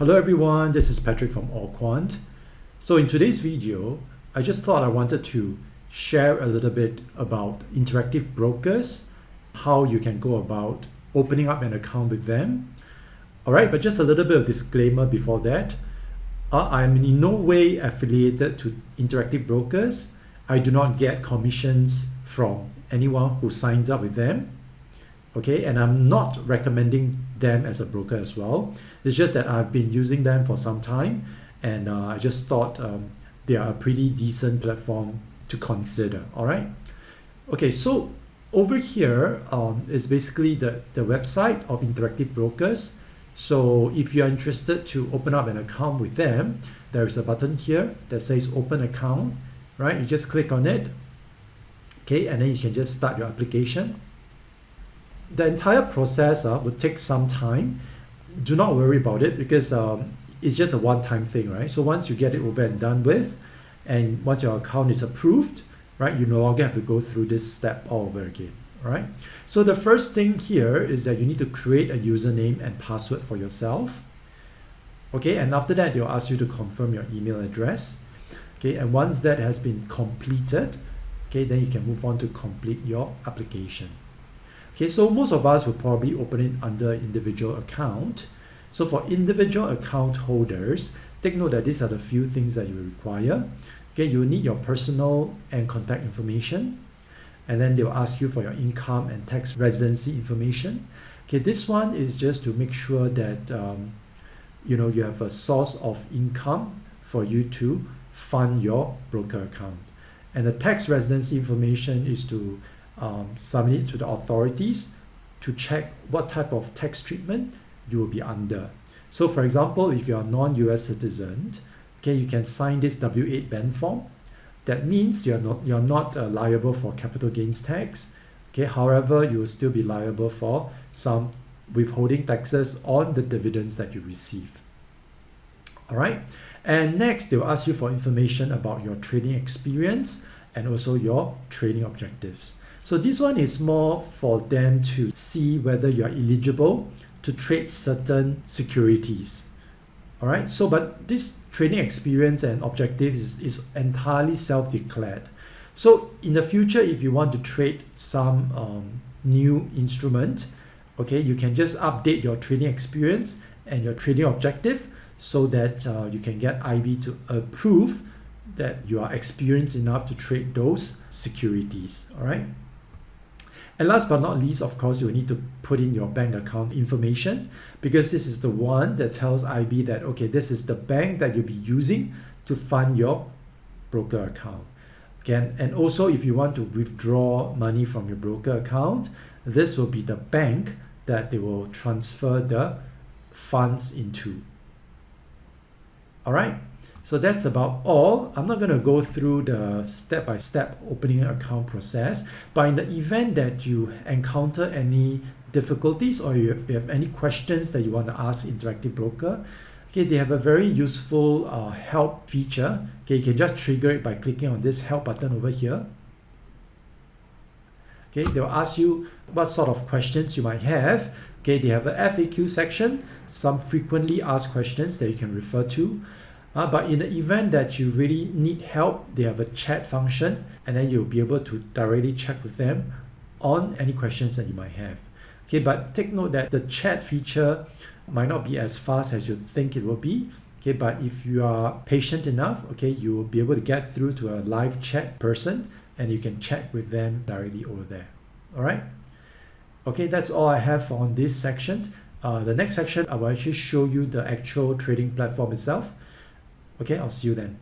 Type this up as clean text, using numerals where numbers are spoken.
Hello everyone, this is Patrick from AllQuant. So in today's video, I just thought I wanted to share a little bit about interactive brokers, how you can go about opening up an account with them. Alright, but just a little bit of disclaimer before that. I'm in no way affiliated to interactive brokers. I do not get commissions from anyone who signs up with them. Okay, and I'm not recommending them as a broker as well. It's just that I've been using them for some time, and I just thought they are a pretty decent platform to consider. All right. Okay, so over here is basically the website of interactive brokers. So if you are interested to open up an account with them, there is a button here that says open account, right? You just click on it, okay, and then you can just start your application. The entire process will take some time. Do not worry about it because it's just a one-time thing, right? So once you get it over and done with, and once your account is approved, right, you no longer have to go through this step all over again, all right? So the first thing here is that you need to create a username and password for yourself, okay? And after that, they'll ask you to confirm your email address, okay? And once that has been completed, okay, then you can move on to complete your application. Okay, so most of us will probably open it under individual account. So for individual account holders, take note that these are the few things that you will require. Okay, you will need your personal and contact information, and then they will ask you for your income and tax residency information. Okay, this one is just to make sure that you have a source of income for you to fund your broker account. And the tax residency information is to submit it to the authorities to check what type of tax treatment you will be under. So for example, if you're a non-US citizen, okay, you can sign this W-8 band form. That means you're not liable for capital gains tax. Okay, however, you will still be liable for some withholding taxes on the dividends that you receive. All right, and next they'll ask you for information about your trading experience and also your trading objectives. So this one is more for them to see whether you are eligible to trade certain securities. All right, so but this trading experience and objectives is entirely self-declared. So in the future, if you want to trade some new instrument, okay, you can just update your trading experience and your trading objective so that you can get IB to approve that you are experienced enough to trade those securities. All right. And last but not least, of course, you will need to put in your bank account information, because this is the one that tells IB that, okay, this is the bank that you'll be using to fund your broker account. Okay, and also if you want to withdraw money from your broker account, this will be the bank that they will transfer the funds into. All right. So that's about all. I'm not going to go through the step-by-step opening an account process, but in the event that you encounter any difficulties or you have any questions that you want to ask Interactive Broker, okay, they have a very useful help feature. Okay, you can just trigger it by clicking on this help button over here. Okay, they'll ask you what sort of questions you might have. Okay, they have a FAQ section, some frequently asked questions that you can refer to. But in the event that you really need help, they have a chat function, and then you'll be able to directly check with them on any questions that you might have. Okay, but take note that the chat feature might not be as fast as you think it will be. Okay, but if you are patient enough, okay, you will be able to get through to a live chat person, and you can chat with them directly over there. All right. Okay, that's all I have on this section. The next section, I will actually show you the actual trading platform itself. Okay, I'll see you then.